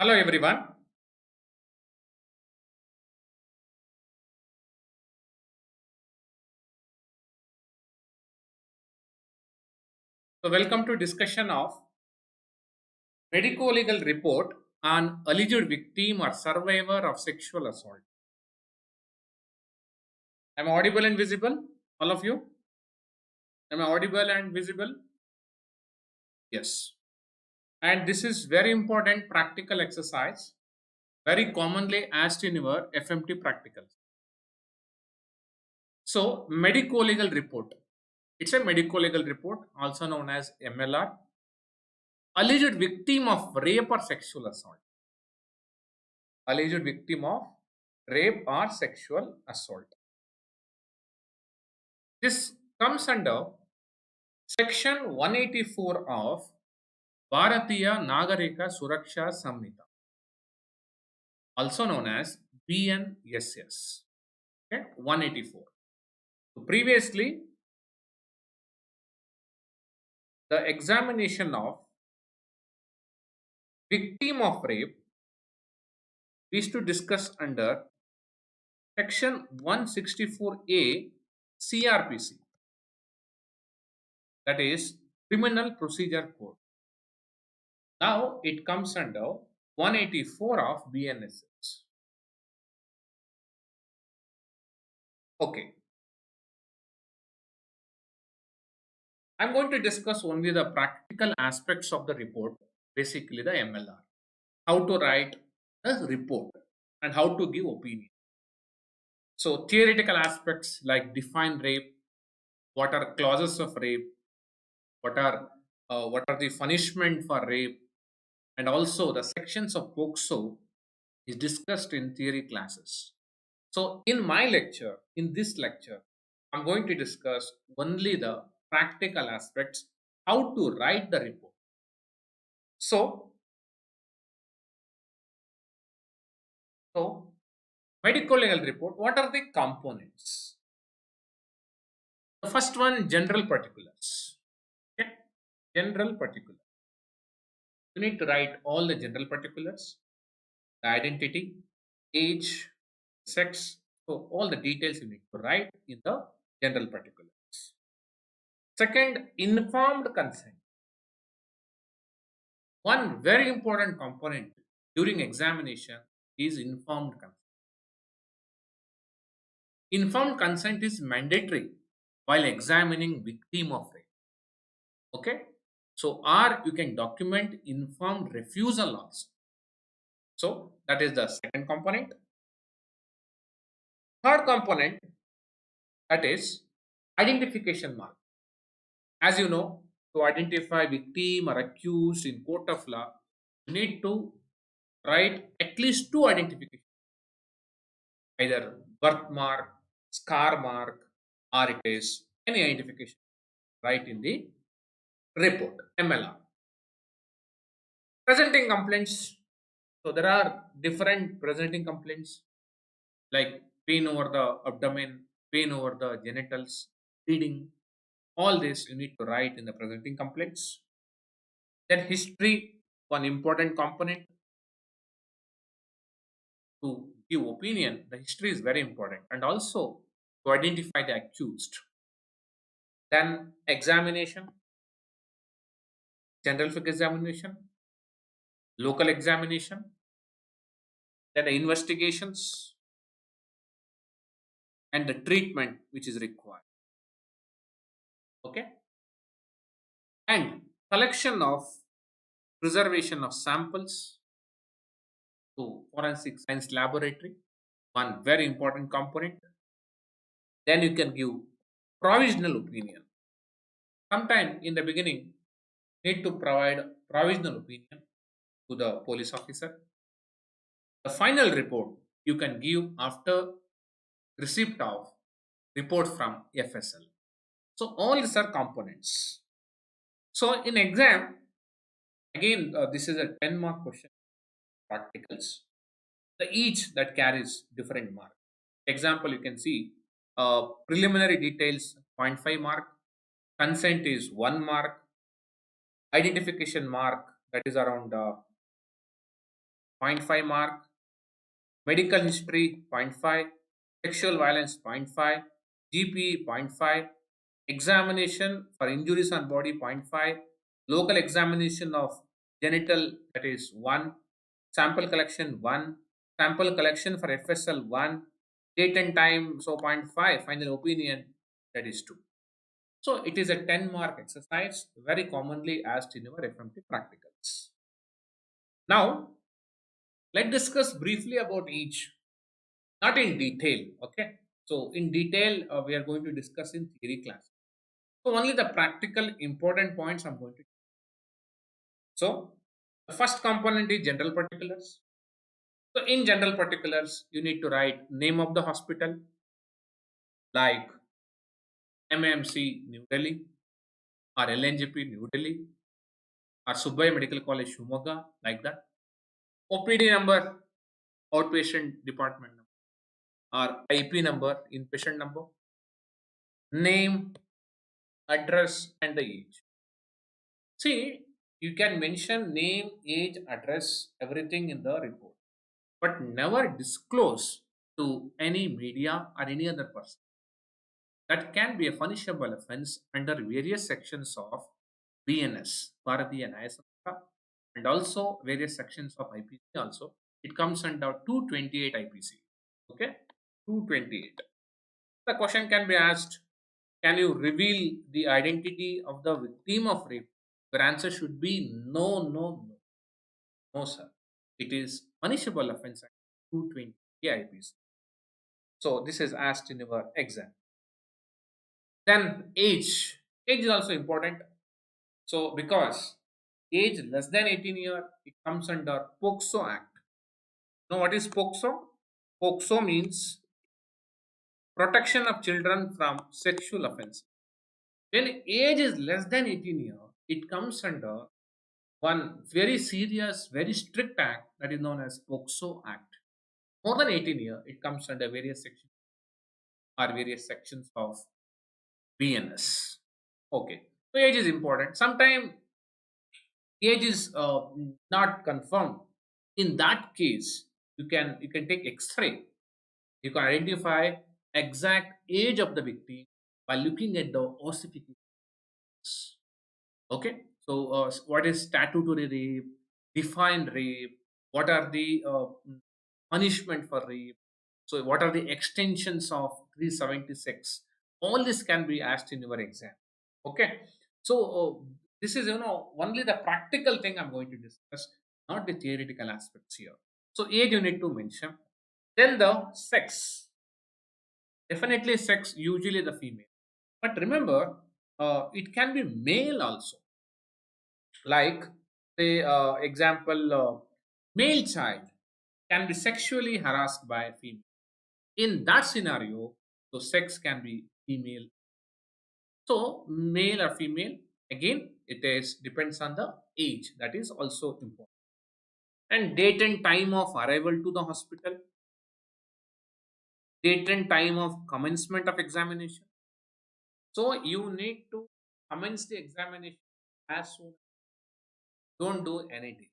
Hello everyone. So welcome to discussion of medico-legal report on alleged victim or survivor of sexual assault. Am I audible and visible? All of you? Am I audible and visible? Yes. And this is very important practical exercise, very commonly asked in your FMT practicals. So medico-legal report. It's a medico-legal report, also known as MLR. Alleged victim of rape or sexual assault. Alleged victim of rape or sexual assault. This comes under section 184 of Bharatiya Nagarika Suraksha Samhita, also known as BNSS. Okay, 184. So previously, the examination of victim of rape we used to discuss under section 164A CRPC, that is Criminal Procedure Code. Now it comes under 184 of BNSS. Okay. I'm going to discuss only the practical aspects of the report, basically the MLR. How to write a report and how to give opinion. So theoretical aspects like define rape, what are clauses of rape, what are the punishment for rape, and also the sections of POCSO is discussed in theory classes. So in my lecture, in this lecture, I'm going to discuss only the practical aspects, how to write the report. So, so medical legal report, what are the components? The first one, general particulars. Okay, general particulars. You need to write all the general particulars, the identity, age, sex. So all the details you need to write in the general particulars. Second, informed consent. One very important component during examination is informed consent. Informed consent is mandatory while examining victim of rape. Okay, so or you can document informed refusal also. So that is the second component. Third component, that is identification mark. As you know, to identify victim or accused in court of law, you need to write at least two identifications, either birthmark, scar mark, or it is any identification, right in the report, MLR. Presenting complaints. So there are different presenting complaints like pain over the abdomen, pain over the genitals, bleeding. All this you need to write in the presenting complaints. Then history, one important component to give opinion. The history is very important, and also to identify the accused. Then examination, general physical examination, local examination, then the investigations and the treatment which is required. Okay, and collection of preservation of samples to forensic science laboratory, one very important component. Then you can give provisional opinion. Sometime in the beginning, need to provide provisional opinion to the police officer. The final report you can give after receipt of report from FSL. So all these are components. So in exam, again this is a 10-mark question, practicals. The each that carries different mark. Example, you can see preliminary details 0.5 mark, consent is 1 mark, identification mark that is around zero point 0.5 mark, medical history zero point 0.5, sexual violence zero point 0.5, GP zero point 0.5, examination for injuries on body zero point 0.5, local examination of genital, that is 1, sample collection 1, sample collection for FSL 1, date and time so zero point 0.5, final opinion, that is 2. So it is a 10 mark exercise, very commonly asked in our FMT practicals. Now let's discuss briefly about each, not in detail. Okay, so in detail we are going to discuss in theory class. So only the practical important points I'm going to. So the first component is general particulars. So in general particulars, you need to write name of the hospital like MMC New Delhi or LNGP New Delhi or Subbaya Medical College Shumoga, like that. OPD number, outpatient department number, or IP number, inpatient number, name, address, and the age. See, you can mention name, age, address, everything in the report, but never disclose to any media or any other person. That can be a punishable offense under various sections of BNS, Bharatiya Nyaya Samhita, and also various sections of IPC also. It comes under 228 IPC. Okay, 228. The question can be asked, can you reveal the identity of the victim of rape? Your answer should be no, no, no. No, sir. It is punishable offense under 220 IPC. So this is asked in your exam. Then age. Age is also important. So because age less than 18 year, it comes under POXO Act. Now what is POXO? POXO means protection of children from sexual offense. When age is less than 18 year, it comes under one very serious, very strict act that is known as POXO Act. More than 18 year, it comes under various sections or various sections of BNS. Okay, so age is important. Sometimes age is not confirmed. In that case, you can take X-ray. You can identify exact age of the victim by looking at the ossification. Okay, so what is statutory rape, defined rape, what are the punishment for rape, so what are the extensions of 376, all this can be asked in your exam. Okay, so this is only the practical thing I'm going to discuss, not the theoretical aspects here. So age you need to mention, then the sex, definitely sex, usually the female, but remember it can be male also, like say example, male child can be sexually harassed by a female. In that scenario, so sex can be female. So male or female, again it is depends on the age, that is also important. And date and time of arrival to the hospital, date and time of commencement of examination. So you need to commence the examination as soon. Don't do anything.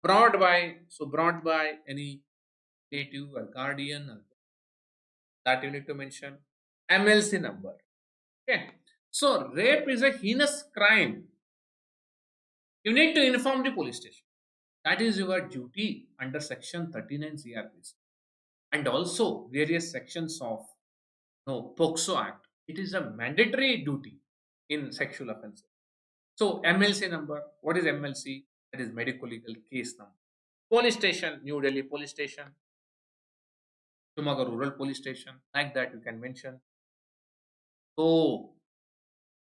Brought by, so brought by any relative or guardian, or that you need to mention. MLC number. Okay. So rape is a heinous crime. You need to inform the police station. That is your duty under section 39 CRPC. And also various sections of POXO Act. It is a mandatory duty in sexual offences. So MLC number, what is MLC? That is medico-legal case number. Police station, New Delhi police station, Shumaga rural police station, like that you can mention. So,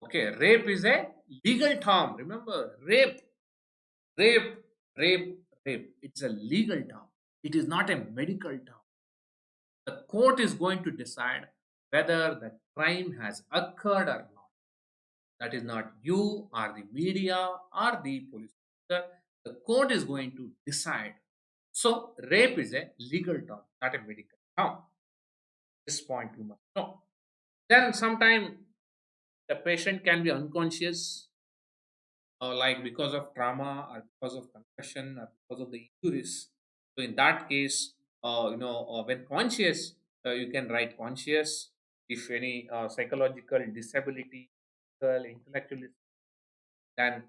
okay, rape is a legal term. Remember, rape, rape. It's a legal term. It is not a medical term. The court is going to decide whether the crime has occurred or not. That is not you or the media or the police officer. The court is going to decide. So, rape is a legal term, not a medical term. This point you must know. Then, sometime the patient can be unconscious like because of trauma or because of concussion or because of the injuries. So in that case, when conscious, you can write conscious. If any psychological disability, intellectual, then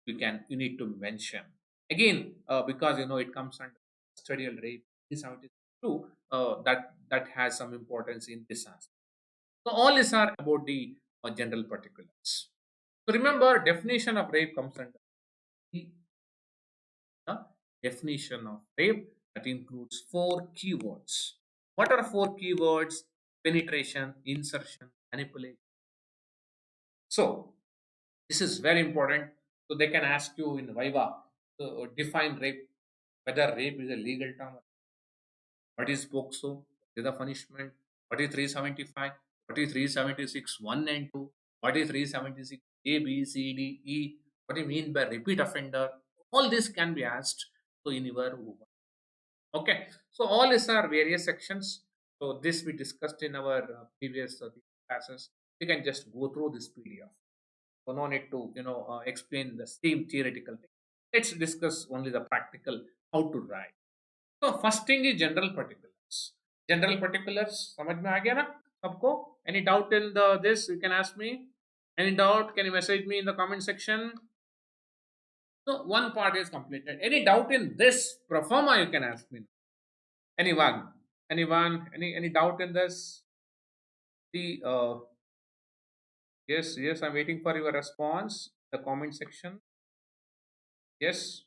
you need to mention again, because it comes under custodial rape. This is how it is true. That has some importance in this aspect. So all these are about the general particulars. So remember, definition of rape comes under the definition of rape, that includes four keywords. What are four keywords? Penetration, insertion, manipulation. So this is very important. So they can ask you in Viva, define rape, whether rape is a legal term. What is POXO? What is the punishment? What is 375? What is 376 1 and 2? What is 376 A, B, C, D, E? What do you mean by repeat offender? All this can be asked so in your okay. So all these are various sections. So this we discussed in our previous classes. You can just go through this PDF. So no need to explain the same theoretical thing. Let's discuss only the practical how to write. So first thing is general particulars. General particulars समझ में आ गया ना सबको? Any doubt in the this you can ask me. Any doubt? Can you message me in the comment section? So one part is completed. Any doubt in this pro forma you can ask me. Anyone? Anyone? Any doubt in this? The yes, yes, I'm waiting for your response. The comment section. Yes.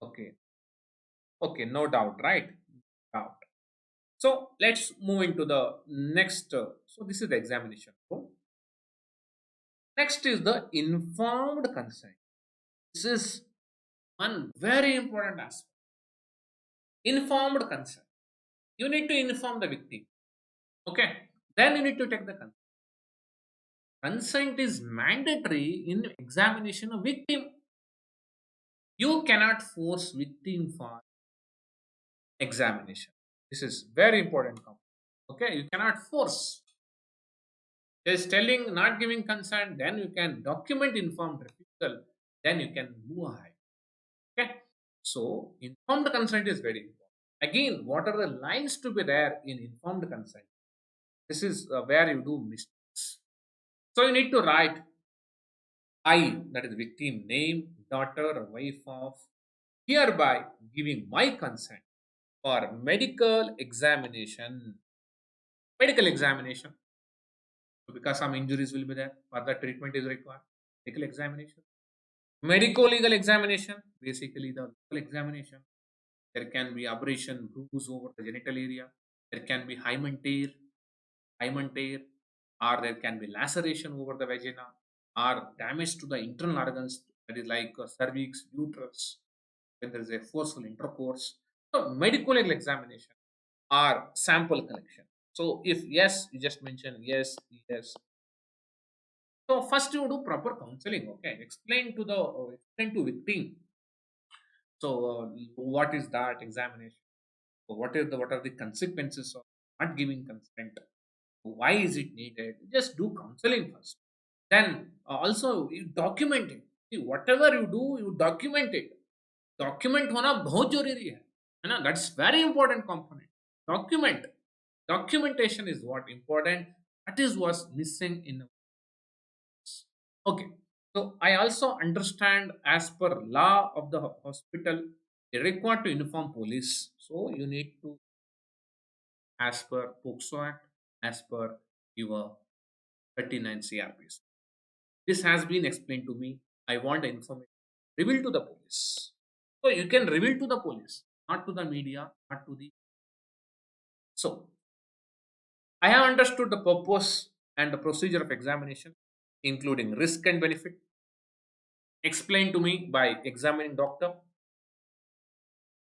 Okay. Okay, no doubt, right? Doubt. So let's move into the next. So this is the examination. So next is the informed consent. This is one very important aspect. Informed consent. You need to inform the victim. Okay. Then you need to take the consent. Consent is mandatory in examination of victim. You cannot force victim for examination. This is very important. Okay, you cannot force. Just telling, not giving consent, then you can document informed refusal, then you can move ahead. Okay, so informed consent is very important. Again, what are the lines to be there in informed consent? This is where you do mistakes. So you need to write I, that is victim name, daughter, or wife of, hereby giving my consent for medical examination. Medical examination, because some injuries will be there, further treatment is required. Medical examination. Medico-legal examination, basically the legal examination. There can be abrasion, bruise over the genital area. There can be hymen tear, or there can be laceration over the vagina, or damage to the internal organs, that is like cervix, uterus, when there is a forceful intercourse. So, medico-legal examination or sample collection. So, if yes, you just mention yes, yes. So, first you do proper counseling. Okay, explain to victim. So, what is that examination? So what are the consequences of not giving consent? Why is it needed? Just do counseling first. Then also you document it. See, whatever you do, you document it. Document होना बहुत जरूरी है ना? That's very important component. Document. Documentation is what important. That is what's missing in. Okay. So I also understand as per law of the hospital, they required to inform police. So you need to, as per POXO Act, as per your 39 CRPs. This has been explained to me. I want the information. Reveal to the police. So you can reveal to the police, not to the media, not to the. So I have understood the purpose and the procedure of examination, including risk and benefit, explained to me by examining doctor,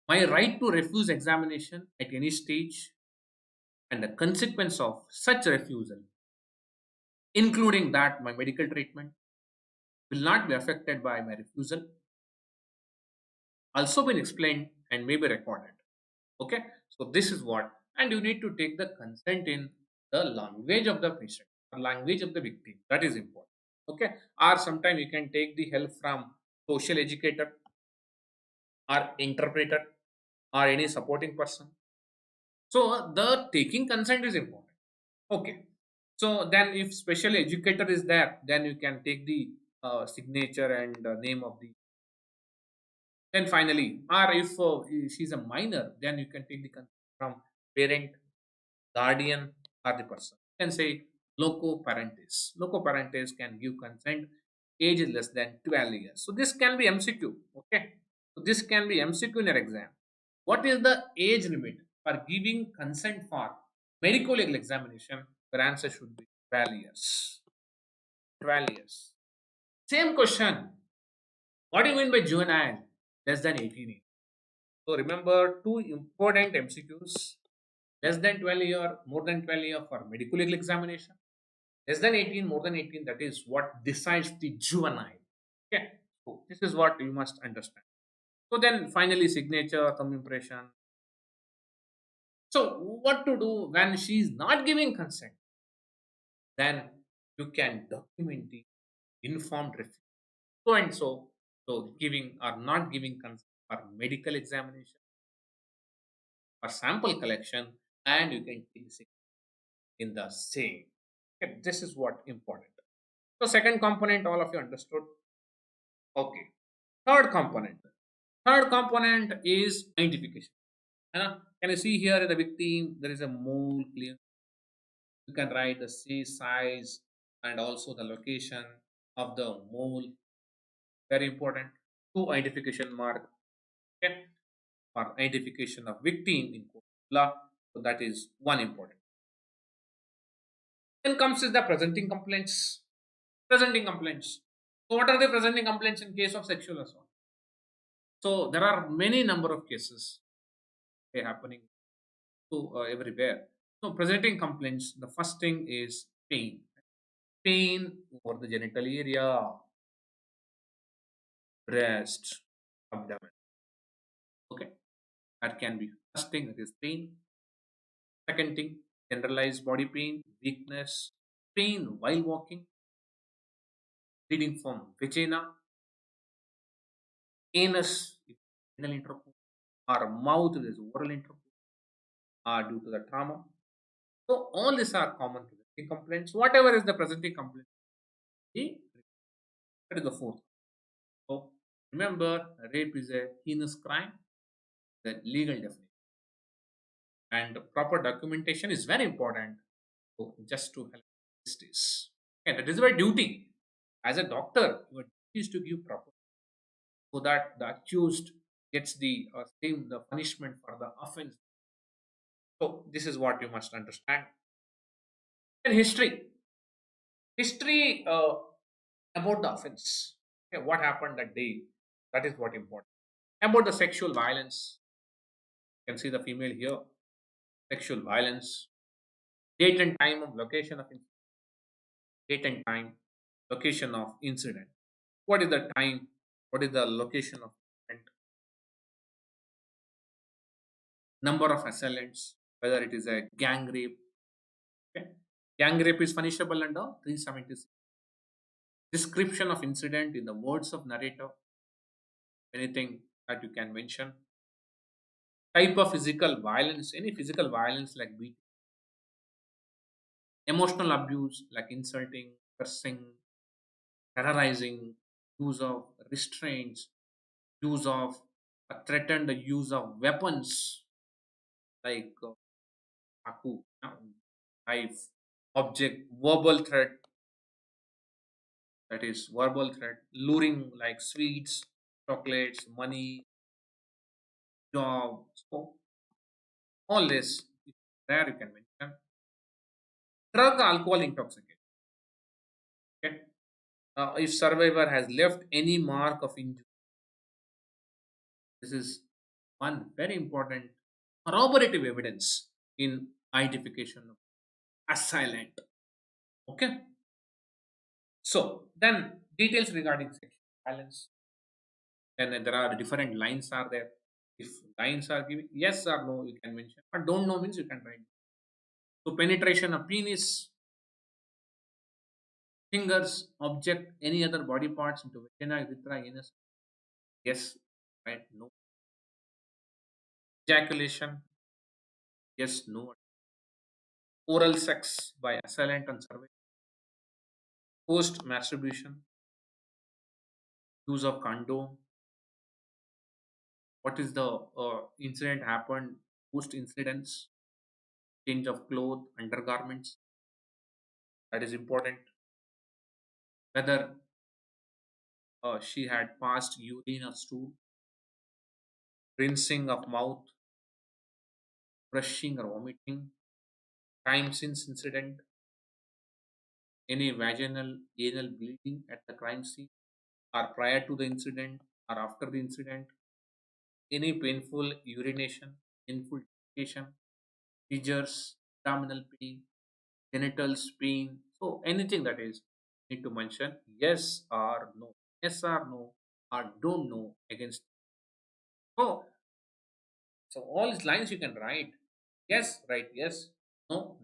my right to refuse examination at any stage, and the consequence of such refusal, including that my medical treatment will not be affected by my refusal, also been explained and may be recorded. Okay, so this is what, and you need to take the consent in the language of the patient or language of the victim. That is important. Okay, or sometimes you can take the help from social educator or interpreter or any supporting person. So the taking consent is important. Okay. So then if special educator is there, then you can take the signature and name of the. Then finally, or if she's a minor, then you can take the consent from parent, guardian, or the person. You can say loco parentis. Loco parentis can give consent age is less than 12 years. So this can be MCQ. Okay. So this can be MCQ in your exam. What is the age limit for giving consent for medico-legal examination? The answer should be 12 years. 12 years. Same question. What do you mean by juvenile? Less than 18 years. So remember two important MCQs. Less than 12 year, more than 12 year for medical legal examination. Less than 18, more than 18, that is what decides the juvenile. Okay. So this is what you must understand. So then finally signature, thumb impression. So what to do when she is not giving consent? Then you can document the informed refusal. So and so. So giving or not giving consent for medical examination or sample collection, and you can take it in the same. Okay, this is what important. So second component, all of you understood. Okay. Third component. Third component is identification. Can you see here in the victim there is a mole clear? You can write the C size and also the location of the mole. Very important. Two identification mark. Okay. For identification of victim in court of law. So that is one important. Then comes is the presenting complaints. Presenting complaints. So what are the presenting complaints in case of sexual assault? So there are many number of cases happening to everywhere. So presenting complaints, the first thing is pain. Pain over the genital area, breast, abdomen. Okay, that can be first thing, that is pain. Second thing, generalized body pain, weakness, pain while walking, bleeding from vagina, anus, if anal intercourse, or mouth, there is oral intercourse, are due to the trauma. So all these are common presenting complaints. Whatever is the presenting complaint, that is the fourth. So remember, rape is a heinous crime. The legal definition and proper documentation is very important. So just to help justice, and that is your duty as a doctor. Your duty is to give proper so that the accused gets the same the punishment for the offense. So this is what you must understand. And history about the offense. Okay, what happened that day? That is what important. About the sexual violence, you can see the female here. Sexual violence, date and time of location of date and time, location of incident. What is the time? What is the location of incident? Number of assailants, whether it is a gang rape. Okay. Gang rape is punishable under 376. Description of incident in the words of narrator. Anything that you can mention. Type of physical violence, any physical violence like beating. Emotional abuse like insulting, cursing, terrorizing, use of restraints, use of threatened use of weapons like chaku, knife, object, verbal threat, that is verbal threat, luring like sweets, chocolates, money, job. So all this there you can mention. Drug alcohol intoxication. Okay. If survivor has left any mark of injury, this is one very important corroborative evidence in identification of assailant. Okay. So then details regarding sexual violence. Then there are different lines are there. If lines are giving yes or no, you can mention. But don't know means you can write. So penetration of penis, Fingers, object, any other body parts into vagina, urethra, anus. Yes, right, no. Ejaculation, yes, no. Oral sex by assailant and survey. Post masturbation, use of condom. What is the incident happened? Post incidents, change of clothes, undergarments. That is important. Whether she had passed urine or stool, rinsing of mouth, brushing or vomiting, time since incident, any vaginal anal bleeding at the crime scene or prior to the incident or after the incident, any painful urination, painful defecation, seizures, abdominal pain, genitals pain. So anything that is need to mention yes or no, yes or no, or don't know against. So so all these lines you can write. Yes, write yes. No,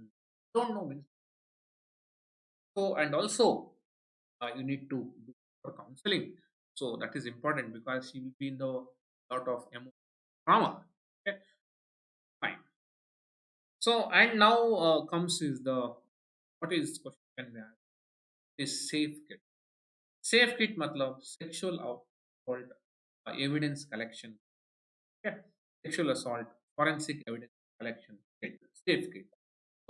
don't know means. So and also you need to do for counseling. So that is important because she will be in the lot of trauma. Okay, fine. So and now comes is the what is question can be asked is safe kit. Safe kit matlab sexual assault evidence collection. Okay, sexual assault forensic evidence collection kit. Safe kit.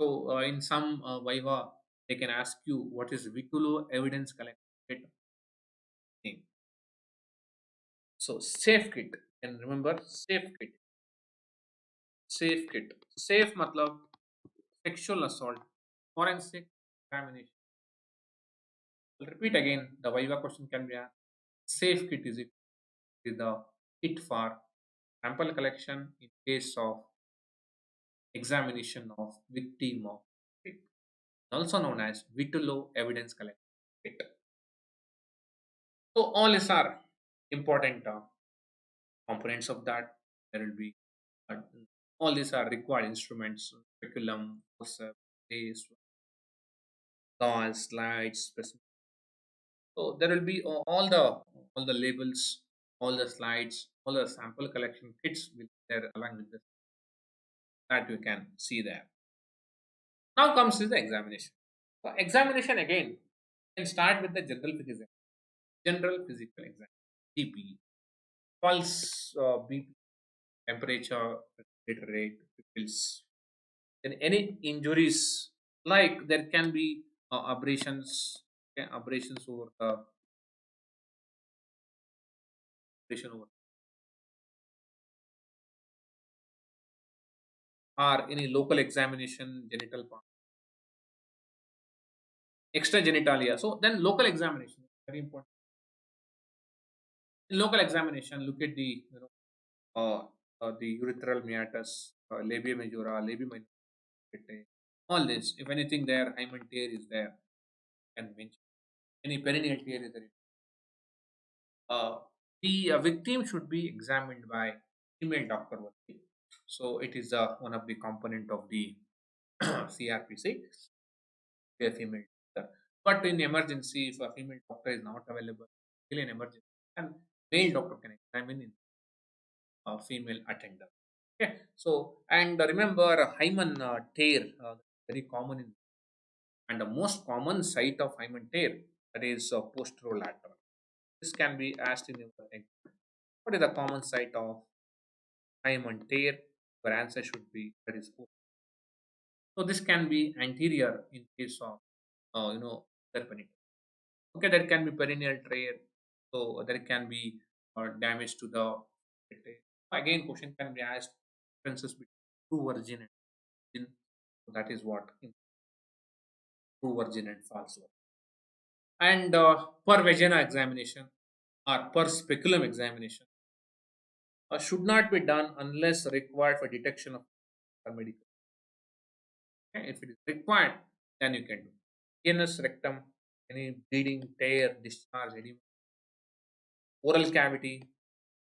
So in some Viva they can ask you what is Vitulo evidence collection kit name. So safe kit, and remember safe kit, safe kit, safe matlab sexual assault, forensic examination. I'll repeat again. The Viva question can be asked. Safe kit is the kit for sample collection in case of examination of victim of rape, also known as Vitulo evidence collection kit. So all these are important components of that. There will be uh, all these are required instruments, curriculum, concept, base, gauze, slides, specific. So there will be all the labels, all the slides, all the sample collection kits will be there along with this that you can see there. Now comes to the examination. So examination again can start with the general physical exam, GP, pulse, BP, temperature, respiratory rate, pupils. Then any injuries like there can be abrasions, okay, abrasions over the abrasion over or any local examination, genital part, extra genitalia. So then local examination is very important. In local examination, look at the the urethral meatus, labia majora, labia minor, all this. If anything there, hymen tear is there, can mention. Any perineal tear is there. The victim should be examined by female doctor only. So it is one of the component of the CRPC, a female doctor. But in emergency, if a female doctor is not available, still in emergency, and male doctor can examine in female attender. Okay, so and remember hymen tear, very common in and the most common site of hymen tear that is posterolateral. This can be asked in your exam. What is the common site of hymen tear? Your answer should be that is post. So this can be anterior in case of serpenity. Okay, there can be perineal tear. So there can be damage to the again question can be asked differences between true virgin and virgin. So that is what in true virgin and false virgin. And per vagina examination or per speculum examination should not be done unless required for detection of medical. Okay? If it is required, then you can do. Anus, rectum, any bleeding, tear, discharge, edema. Oral cavity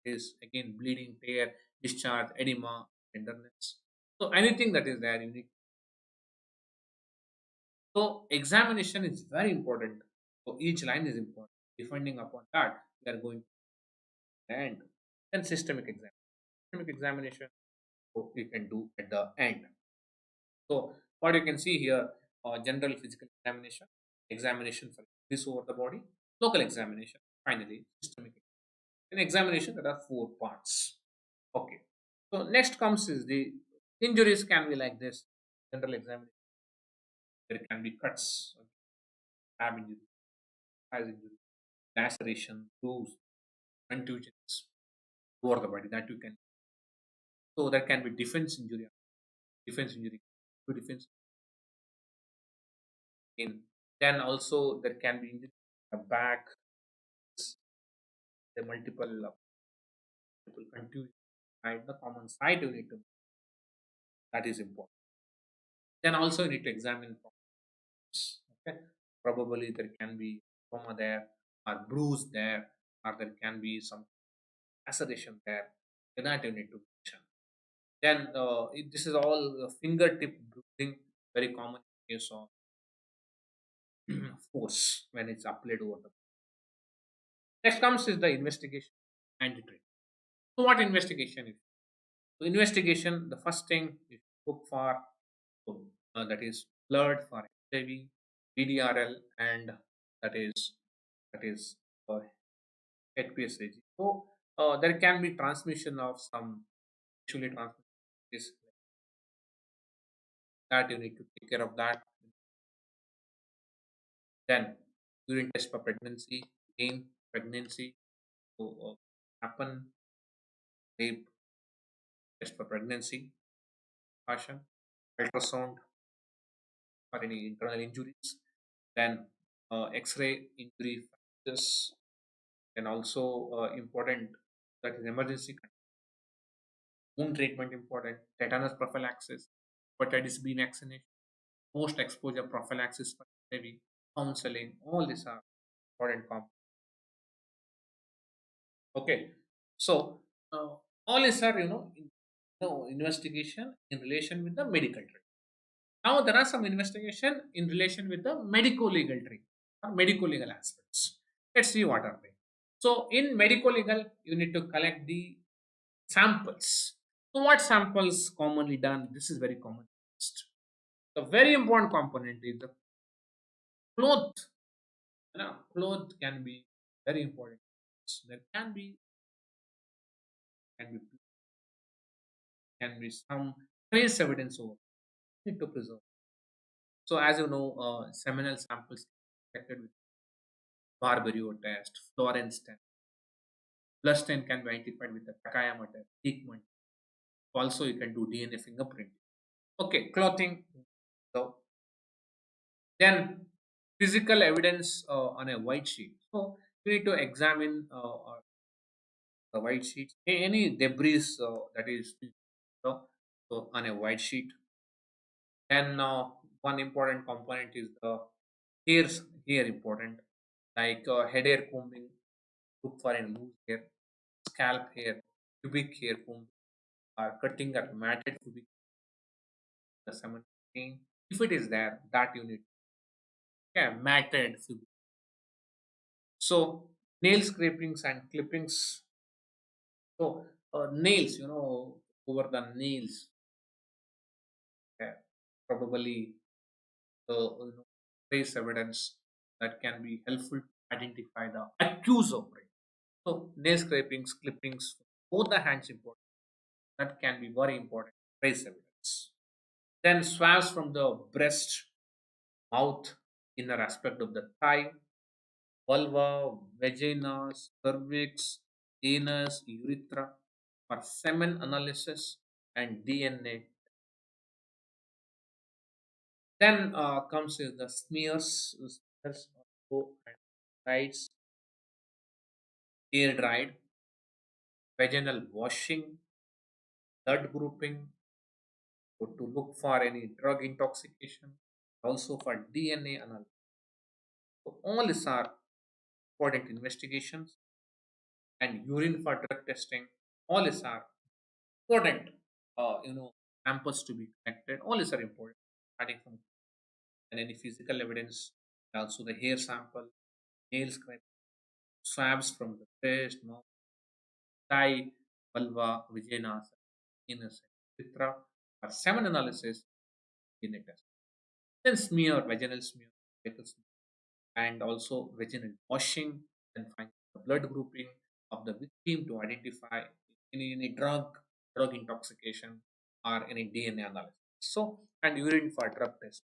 is again bleeding, tear, discharge, edema, tenderness. So anything that is there, you need. So examination is very important. So each line is important. Depending upon that, we are going to the end. Then systemic exam. Systemic examination, so we can do at the end. So what you can see here, general physical examination, examination for this over the body, local examination, finally systemic. In examination, there are four parts. Okay. So next comes is the injuries can be like this. General examination, there can be cuts, stab injury, eyes injury, laceration, bruise, contusions over the body that you can. So there can be defense injury, to defense in. Then also there can be injury in the back, the multiple contusions, and the common site you need to. That is important. Then also you need to examine problems. Okay, probably there can be trauma there, or bruise there, or there can be some laceration there. That you need to mention. Then this is all fingertip bruising, very common case of force when it's applied over the. Next comes is the investigation and the treatment. So what investigation is? So investigation, the first thing is look for that is blood for HIV, DDRL, and that is uh, HPSAG. So there can be transmission of some sexually transmitted disease that you need to take care of that. Then urine test for pregnancy, again pregnancy, so happen, rape, test for pregnancy, caution, ultrasound for any internal injuries, then X-ray injury factors, and also important that is emergency wound treatment important, tetanus prophylaxis, hepatitis B vaccination, post exposure prophylaxis for HIV, counseling, all these are important components. Okay, so all these are investigation in relation with the medical treatment. Now there are some investigation in relation with the medico-legal treatment or medico-legal aspects. Let's see what are they. So in medico-legal, you need to collect the samples. So what samples commonly done? This is very common. The very important component is the cloth. Cloth can be very important. There can be some trace evidence over need to preserve. So as you know, seminal samples collected with Barberio test, Florence test, blood stain can be identified with the Takayama test, Hickman. Also, you can do DNA fingerprint. Okay, clothing. So then physical evidence on a white sheet. So you need to examine the white sheet, any debris that is so on a white sheet. Then one important component is the hairs. Hair important, like head hair combing. Look for any loose hair, scalp hair, pubic hair comb, or cutting or matted pubic the semen stain. If it is there, that you need. Yeah, matted pubic. So nail scrapings and clippings. So nails, over the nails, yeah, probably trace evidence that can be helpful to identify the accused operator. So nail scrapings, clippings, both the hands important. That can be very important trace evidence. Then swabs from the breast, mouth, inner aspect of the thigh, vulva, vagina, cervix, anus, urethra for semen analysis and DNA. Then comes is the smears of both sides, air dried, vaginal washing, blood grouping, to look for any drug intoxication, also for DNA analysis. So all these are important investigations and urine for drug testing. All these are important, samples to be collected. All these are important, starting from and any physical evidence, also the hair sample. nail scraping, swabs from the breast, mouth, thigh, vulva, vagina, anus, etc. For semen analysis, DNA test. Then smear, vaginal smear, fecal smear, and also vaginal washing, then find the blood grouping of the victim to identify any drug intoxication or any DNA analysis. So, and urine for drug test.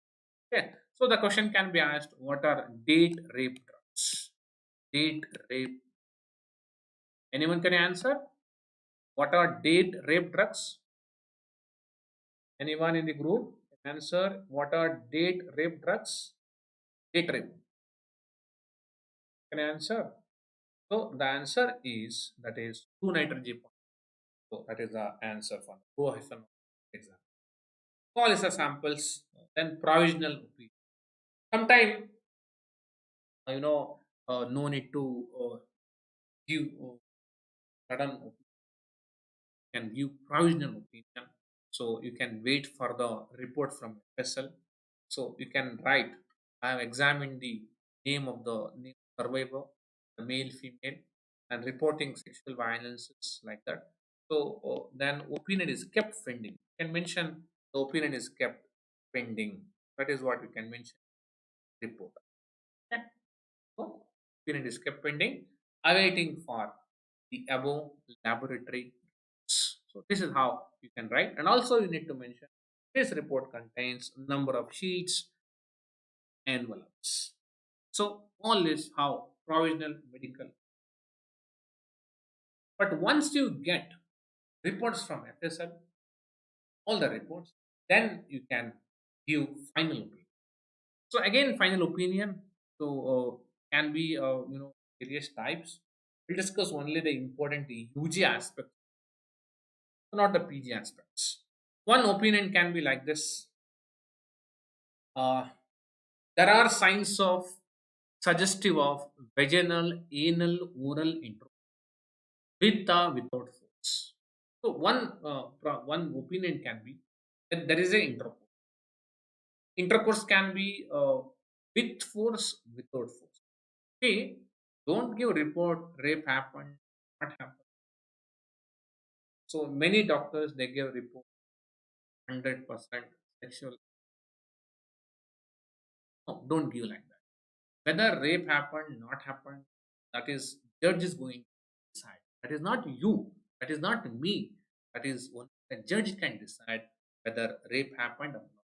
Okay. So the question can be asked, what are date rape drugs? Date rape. Anyone can answer? What are date rape drugs? Anyone in the group can answer? What are date rape drugs? Date rape. Can I answer? So the answer is that is 2 nitrogen. So that is the answer for the go exam. All is the samples, then provisional opinion. Sometime no need to give sudden opinion, can give provisional opinion. So you can wait for the report from FSL. So you can write, I have examined the name of the survivor, the male, female, and reporting sexual violence like that. So then opinion is kept pending. You can mention the opinion is kept pending. That is what you can mention report. Okay. So opinion is kept pending, awaiting for the above laboratory. So this is how you can write, and also you need to mention this report contains number of sheets, envelopes. So all this how provisional medical. But once you get reports from FSL, all the reports, then you can give final opinion. So again, final opinion. So can be various types. We'll discuss only the important UG aspect, not the PG aspects. One opinion can be like this. Uh, there are signs of suggestive of vaginal, anal, oral intercourse with or without force. So one opinion can be that there is a intercourse. Intercourse can be with force, without force. See, don't give report rape happened, what happened. So many doctors they give report 100% sexual. No, don't give like that. Whether rape happened, not happened, that is judge is going to decide. That is not you. That is not me. That is one the judge can decide whether rape happened or not.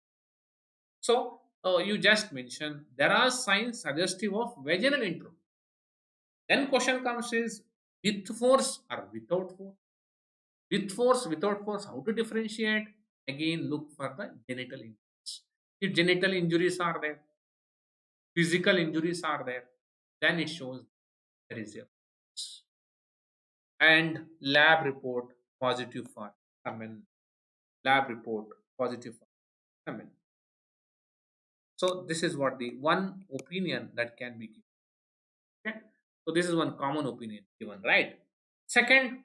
So you just mentioned there are signs suggestive of vaginal intercourse. Then question comes is with force or without force. With force, without force, how to differentiate? Again, look for the genital injuries. If genital injuries are there, physical injuries are there, then it shows there is a force. And lab report positive for semen. Lab report positive for semen. So this is what the one opinion that can be given. Okay? So this is one common opinion given, right? Second,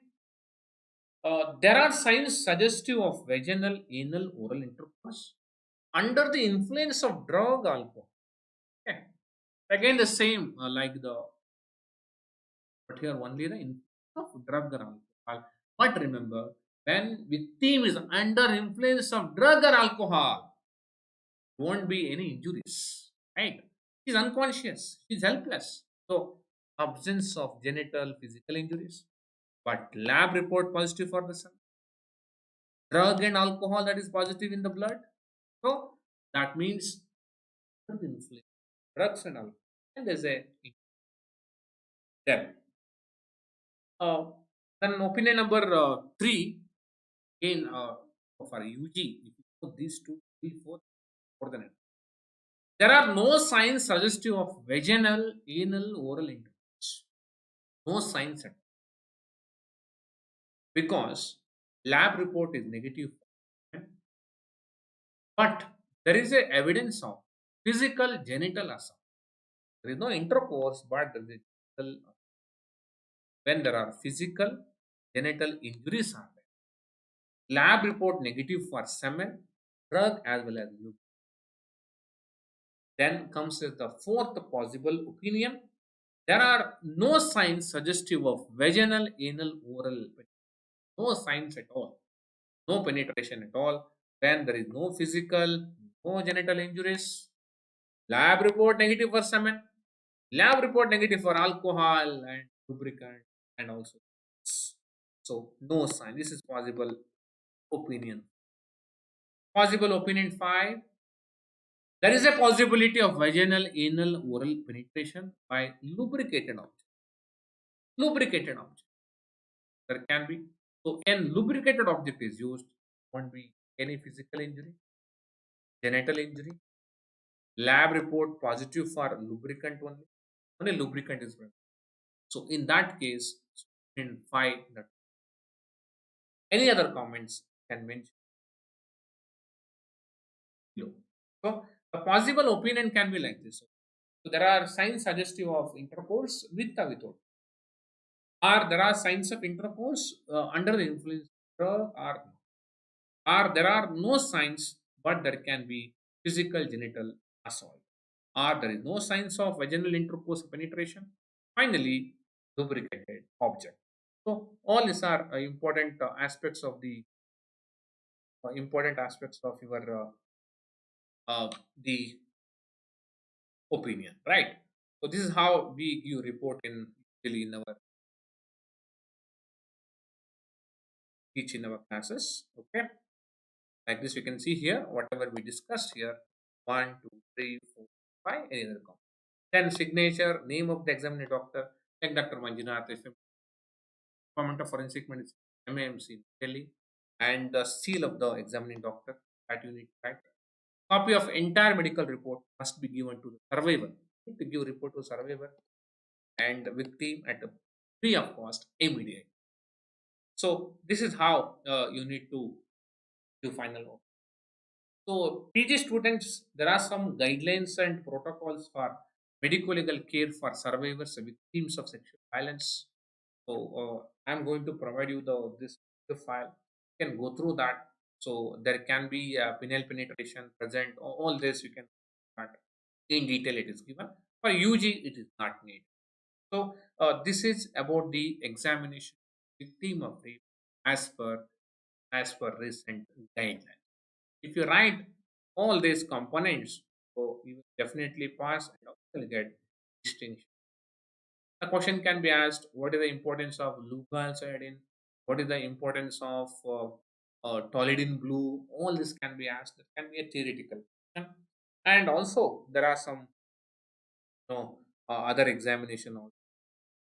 there are signs suggestive of vaginal, anal, oral intercourse under the influence of drug, alcohol. Okay. Again, the same like the but here only the influence of drug or alcohol. But remember, when victim is under influence of drug or alcohol, won't be any injuries, right? She's unconscious, she's helpless. So, absence of genital physical injuries, but lab report positive for the son. Drug and alcohol that is positive in the blood. So, that means influence, drugs and alcohol. And there's a then. Uh, then opinion number 3 again for UG. If you put these two, three, four, more than it. There are no signs suggestive of vaginal, anal, oral intercourse. No signs at all. Because lab report is negative. But there is a evidence of physical genital assault. There is no intercourse, but there is genital when there are physical genital injuries are there. Lab report negative for semen, drug as well as lube. Then comes the fourth possible opinion. There are no signs suggestive of vaginal, anal, oral penetration. No signs at all. No penetration at all. Then there is no physical, no genital injuries. Lab report negative for semen. Lab report negative for alcohol and lubricant and also. So no sign. This is possible opinion. Possible opinion 5. There is a possibility of vaginal, anal, oral penetration by lubricated object. Lubricated object. There can be. So, an lubricated object is used. Won't be any physical injury, genital injury. Lab report positive for lubricant only. Only lubricant is present. So, in that case, in 5, that any other comments can mention below. So, a possible opinion can be like this. So, there are signs suggestive of intercourse with or without. Or there are signs of intercourse under the influence of drug or there are no signs but there can be physical genital assault or there is no signs of vaginal intercourse penetration. Finally, lubricated object. So all these are important aspects of the important aspects of your the opinion, right? So this is how we give report in usually in our teach in our classes. Okay, like this, we can see here whatever we discussed here: 1, 2, 3, 4, 5. Any other comment? Then signature, name of the examining doctor, like Dr. Manjunath, Department of Forensic Medicine, MAMC in Delhi, and the seal of the examining doctor that you need to write. Copy of entire medical report must be given to the survivor. You need to give report to survivor and victim at a free of cost immediately. So this is how you need to do final. So, PG students, there are some guidelines and protocols for medical legal care for survivors and victims of sexual violence. So, I'm going to provide you the file. You can go through that. So, there can be penile penetration present. All this you can start in detail. It is given for UG. It is not needed. So, this is about the examination victim of rape as per recent guidelines. If you write all these components, so you will definitely pass and also will get distinction. A question can be asked: what is the importance of leukocytin? What is the importance of toluidine blue? All this can be asked. It can be a theoretical question. And also there are some other examination also.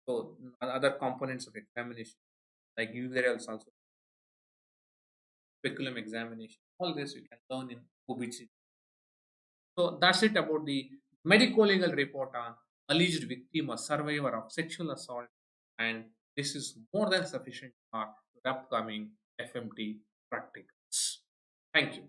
So other components of examination like urinals also, speculum examination. All this you can learn in OBGYN. So that's it about the medico-legal report on alleged victim or survivor of sexual assault, and this is more than sufficient for the upcoming FMT practicals. Thank you.